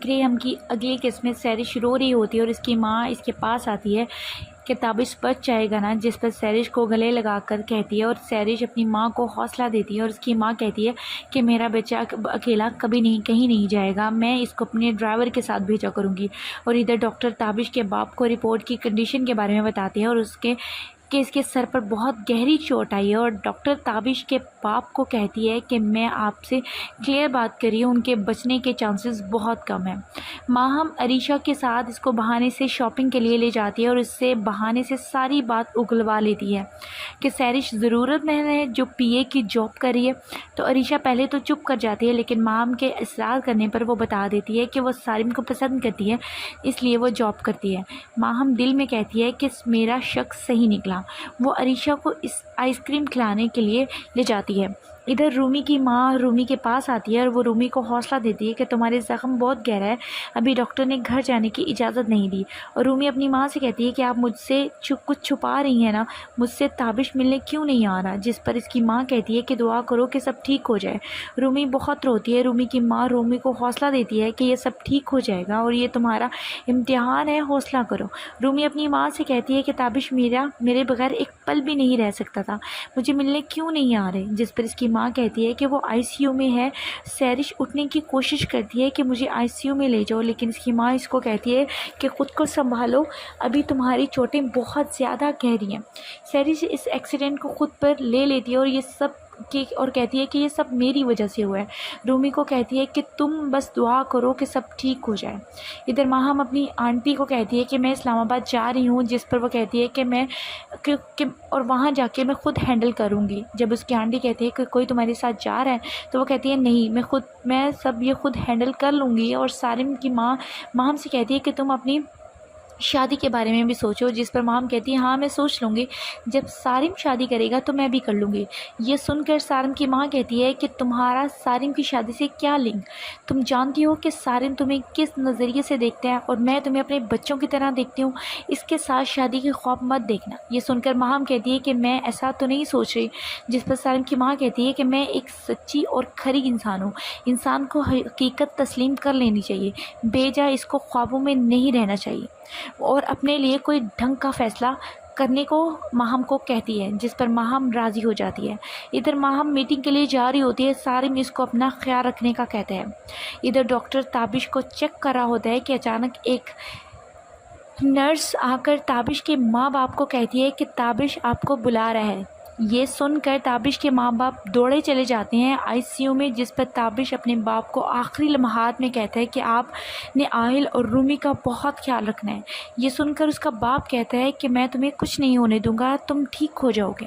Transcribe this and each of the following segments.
ریحم کی اگلی قسط میں سیرش رو رہی ہوتی ہے اور اس کی ماں اس کے پاس آتی ہے کہ تابش بچ جائے گا نا، جس پر سیرش کو گلے لگا کر کہتی ہے اور سیرش اپنی ماں کو حوصلہ دیتی ہے اور اس کی ماں کہتی ہے کہ میرا بچہ اکیلا کبھی نہیں کہیں نہیں جائے گا، میں اس کو اپنے ڈرائیور کے ساتھ بھیجا کروں گی۔ اور ادھر ڈاکٹر تابش کے باپ کو رپورٹ کی کنڈیشن کے بارے میں بتاتے ہیں اور اس کے سر پر بہت گہری چوٹ آئی ہے اور ڈاکٹر تابش کے باپ کو کہتی ہے کہ میں آپ سے کلیئر بات کر رہی ہوں، ان کے بچنے کے چانسز بہت کم ہیں۔ ماہم عریشہ کے ساتھ اس کو بہانے سے شاپنگ کے لیے لے جاتی ہے اور اس سے بہانے سے ساری بات اگلوا لیتی ہے کہ سیرش ضرورت مند ہے جو پی اے کی جاب کر رہی ہے۔ تو عریشہ پہلے تو چپ کر جاتی ہے لیکن ماہم کے اصرار کرنے پر وہ بتا دیتی ہے کہ وہ سارم کو پسند کرتی ہے، اس لیے وہ جاب کرتی ہے۔ ماہم دل میں کہتی ہے کہ میرا شک صحیح نکلا۔ وہ عریشہ کو آئس کریم کھلانے کے لیے لے جاتی ہے۔ ادھر رومی کی ماں رومی کے پاس آتی ہے اور وہ رومی کو حوصلہ دیتی ہے کہ تمہارے زخم بہت گہرا ہے، ابھی ڈاکٹر نے گھر جانے کی اجازت نہیں دی۔ اور رومی اپنی ماں سے کہتی ہے کہ آپ مجھ سے کچھ چھپا رہی ہیں نا، مجھ سے تابش ملنے کیوں نہیں آ رہا، جس پر اس کی ماں کہتی ہے کہ دعا کرو کہ سب ٹھیک ہو جائے۔ رومی بہت روتی ہے۔ رومی کی ماں رومی کو حوصلہ دیتی ہے کہ یہ سب ٹھیک ہو جائے گا اور یہ تمہارا امتحان ہے، حوصلہ کرو۔ رومی اپنی ماں سے کہتی ہے کہ تابش میرے بغیر ایک پل بھی نہیں رہ سکتا تھا، مجھے ملنے کیوں نہیں آ رہے، جس پر اس کی ماں کہتی ہے کہ وہ آئی سی یو میں ہے۔ سیرش اٹھنے کی کوشش کرتی ہے کہ مجھے آئی سی یو میں لے جاؤ لیکن اس کی ماں اس کو کہتی ہے کہ خود کو سنبھالو، ابھی تمہاری چوٹیں بہت زیادہ گہری ہیں۔ سیرش اس ایکسیڈنٹ کو خود پر لے لیتی ہے اور کہتی ہے کہ یہ سب میری وجہ سے ہوا ہے۔ رومی کو کہتی ہے کہ تم بس دعا کرو کہ سب ٹھیک ہو جائے۔ ادھر ماہم اپنی آنٹی کو کہتی ہے کہ میں اسلام آباد جا رہی ہوں، جس پر وہ کہتی ہے کہ اور وہاں جا کے میں خود ہینڈل کروں گی۔ جب اس کی آنٹی کہتی ہے کہ کوئی تمہارے ساتھ جا رہا ہے تو وہ کہتی ہے نہیں، میں سب یہ خود ہینڈل کر لوں گی۔ اور سارم کی ماں ماہم سے کہتی ہے کہ تم اپنی شادی کے بارے میں بھی سوچو، جس پر ماہم کہتی ہے ہاں میں سوچ لوں گی، جب سارم شادی کرے گا تو میں بھی کر لوں گی۔ یہ سن کر سارم کی ماں کہتی ہے کہ تمہارا سارم کی شادی سے کیا لنک، تم جانتی ہو کہ سارم تمہیں کس نظریے سے دیکھتا ہے اور میں تمہیں اپنے بچوں کی طرح دیکھتی ہوں، اس کے ساتھ شادی کی خواب مت دیکھنا۔ یہ سن کر ماہم کہتی ہے کہ میں ایسا تو نہیں سوچ رہی، جس پر سارم کی ماں کہتی ہے کہ میں ایک سچی اور کھری انسان ہوں، انسان کو حقیقت تسلیم کر لینی چاہیے، بے جا اس کو خوابوں میں نہیں رہنا چاہیے اور اپنے لیے کوئی ڈھنگ کا فیصلہ کرنے کو ماہم کو کہتی ہے، جس پر ماہم راضی ہو جاتی ہے۔ ادھر ماہم میٹنگ کے لیے جا رہی ہوتی ہے، سارم اس کو اپنا خیال رکھنے کا کہتا ہے۔ ادھر ڈاکٹر تابش کو چیک کر رہا ہوتا ہے کہ اچانک ایک نرس آ کر تابش کے ماں باپ کو کہتی ہے کہ تابش آپ کو بلا رہا ہے۔ یہ سن کر تابش کے ماں باپ دوڑے چلے جاتے ہیں آئی سی یو میں، جس پر تابش اپنے باپ کو آخری لمحات میں کہتا ہے کہ آپ نے آہل اور رومی کا بہت خیال رکھنا ہے۔ یہ سن کر اس کا باپ کہتا ہے کہ میں تمہیں کچھ نہیں ہونے دوں گا، تم ٹھیک ہو جاؤ گے،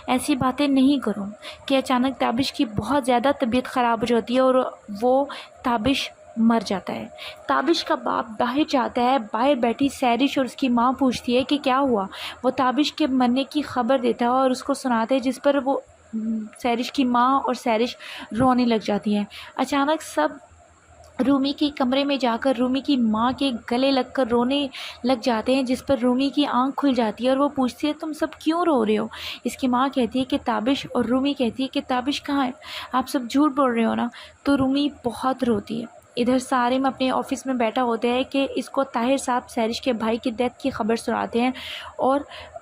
ایسی باتیں نہیں کرو۔ کہ اچانک تابش کی بہت زیادہ طبیعت خراب ہو جاتی ہے اور وہ تابش مر جاتا ہے۔ تابش کا باپ باہر جاتا ہے، باہر بیٹھی سیرش اور اس کی ماں پوچھتی ہے کہ کیا ہوا، وہ تابش کے مرنے کی خبر دیتا ہے اور اس کو سناتا ہے، جس پر وہ سیرش کی ماں اور سیرش رونے لگ جاتی ہیں۔ اچانک سب رومی کے کمرے میں جا کر رومی کی ماں کے گلے لگ کر رونے لگ جاتے ہیں، جس پر رومی کی آنکھ کھل جاتی ہے اور وہ پوچھتی ہے تم سب کیوں رو رہے ہو۔ اس کی ماں کہتی ہے کہ تابش، اور رومی کہتی ہے کہ تابش کہاں ہے، آپ سب جھوٹ بول رہے ہو نا۔ تو رومی بہت روتی ہے۔ ادھر سارم اپنے آفس میں بیٹھا ہوتا ہے کہ اس کو طاہر صاحب سیرش کے بھائی کی ڈیتھ کی خبر سناتے ہیں اور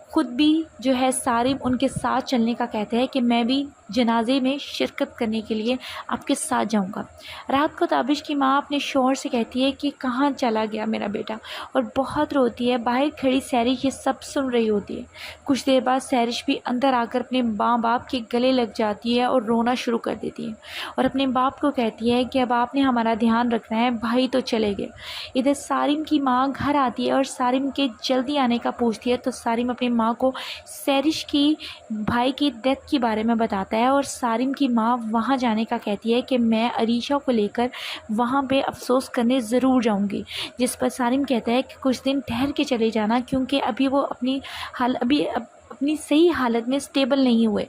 خود بھی جو ہے سارم ان کے ساتھ چلنے کا کہتا ہے کہ میں بھی جنازے میں شرکت کرنے کے لیے آپ کے ساتھ جاؤں گا۔ رات کو تابش کی ماں اپنے شوہر سے کہتی ہے کہ کہاں چلا گیا میرا بیٹا، اور بہت روتی ہے۔ باہر کھڑی سیرش یہ سب سن رہی ہوتی ہے۔ کچھ دیر بعد سیرش بھی اندر آ کر اپنے ماں باپ کے گلے لگ جاتی ہے اور رونا شروع کر دیتی ہے اور اپنے باپ کو کہتی ہے کہ اب آپ نے ہمارا دھیان رکھنا ہے، بھائی تو چلے گئے۔ ادھر سارم کی ماں گھر آتی ہے اور سارم کے جلدی آنے کا پوچھتی ہے تو سارم اپنی ماں کو سیرش کی بھائی کی ڈیتھ کے بارے میں بتاتا ہے اور سارم کی ماں وہاں جانے کا کہتی ہے کہ میں عریشہ کو لے کر وہاں پہ افسوس کرنے ضرور جاؤں گی، جس پر سارم کہتا ہے کہ کچھ دن ٹھہر کے چلے جانا کیونکہ ابھی وہ اپنی صحیح حالت میں سٹیبل نہیں ہوئے۔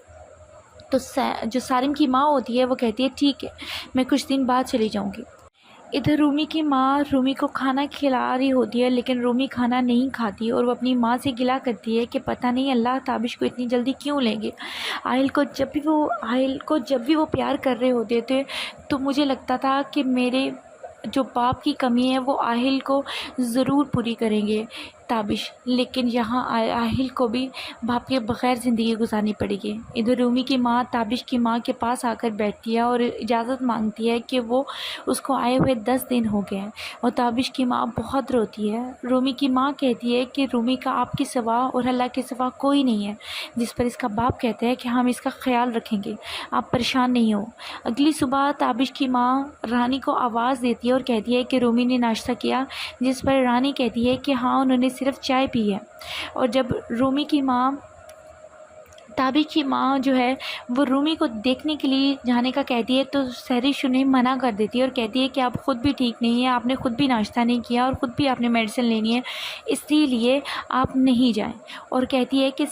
تو جو سارم کی ماں ہوتی ہے وہ کہتی ہے ٹھیک ہے، میں کچھ دن بعد چلی جاؤں گی۔ ادھر رومی کی ماں رومی کو کھانا کھلا رہی ہوتی ہے لیکن رومی کھانا نہیں کھاتی اور وہ اپنی ماں سے گلہ کرتی ہے کہ پتہ نہیں اللہ تابش کو اتنی جلدی کیوں لیں گے۔ آہل کو جب بھی وہ پیار کر رہے ہوتے تھے تو مجھے لگتا تھا کہ میرے جو باپ کی کمی ہے وہ آہل کو ضرور پوری کریں گے تابش، لیکن یہاں آہل کو بھی باپ کے بغیر زندگی گزارنی پڑے گی۔ ادھر رومی کی ماں تابش کی ماں کے پاس آ کر بیٹھتی ہے اور اجازت مانگتی ہے کہ وہ اس کو آئے ہوئے 10 دن ہو گئے ہیں، اور تابش کی ماں بہت روتی ہے۔ رومی کی ماں کہتی ہے کہ رومی کا آپ کے سوا اور اللہ کے سوا کوئی نہیں ہے، جس پر اس کا باپ کہتا ہے کہ ہم اس کا خیال رکھیں گے، آپ پریشان نہیں ہو۔ اگلی صبح تابش کی ماں رانی کو آواز دیتی ہے اور کہتی ہے کہ رومی نے ناشتہ کیا، جس پر رانی کہتی ہے کہ ہاں انہوں نے صرف چائے پی ہے۔ اور جب رومی کی ماں تابش کی ماں جو ہے وہ رومی کو دیکھنے کے لیے جانے کا کہتی ہے تو سہرش انہیں منع کر دیتی ہے اور کہتی ہے کہ آپ خود بھی ٹھیک نہیں ہیں، آپ نے خود بھی ناشتہ نہیں کیا اور خود بھی آپ نے میڈیسن لینی ہے، اسی لیے آپ نہیں جائیں۔ اور کہتی ہے کہ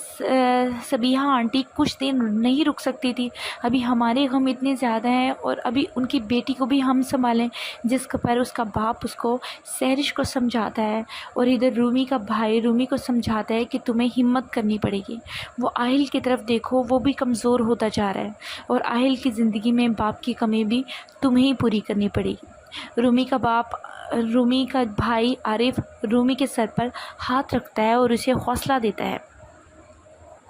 صبیحہ آنٹی کچھ دن نہیں رک سکتی تھی، ابھی ہمارے غم اتنے زیادہ ہیں اور ابھی ان کی بیٹی کو بھی ہم سنبھالیں، جس پر اس کا باپ اس کو سہرش کو سمجھاتا ہے، اور ادھر رومی کا بھائی رومی کو سمجھاتا ہے کہ تمہیں ہمت کرنی پڑے گی، وہ آہل کی طرف دیکھو، وہ بھی کمزور ہوتا جا رہا ہے، اور آہل کی زندگی میں باپ کی کمی بھی تمہیں ہی پوری کرنی پڑے گی۔ رومی کا بھائی عارف رومی کے سر پر ہاتھ رکھتا ہے اور اسے حوصلہ دیتا ہے۔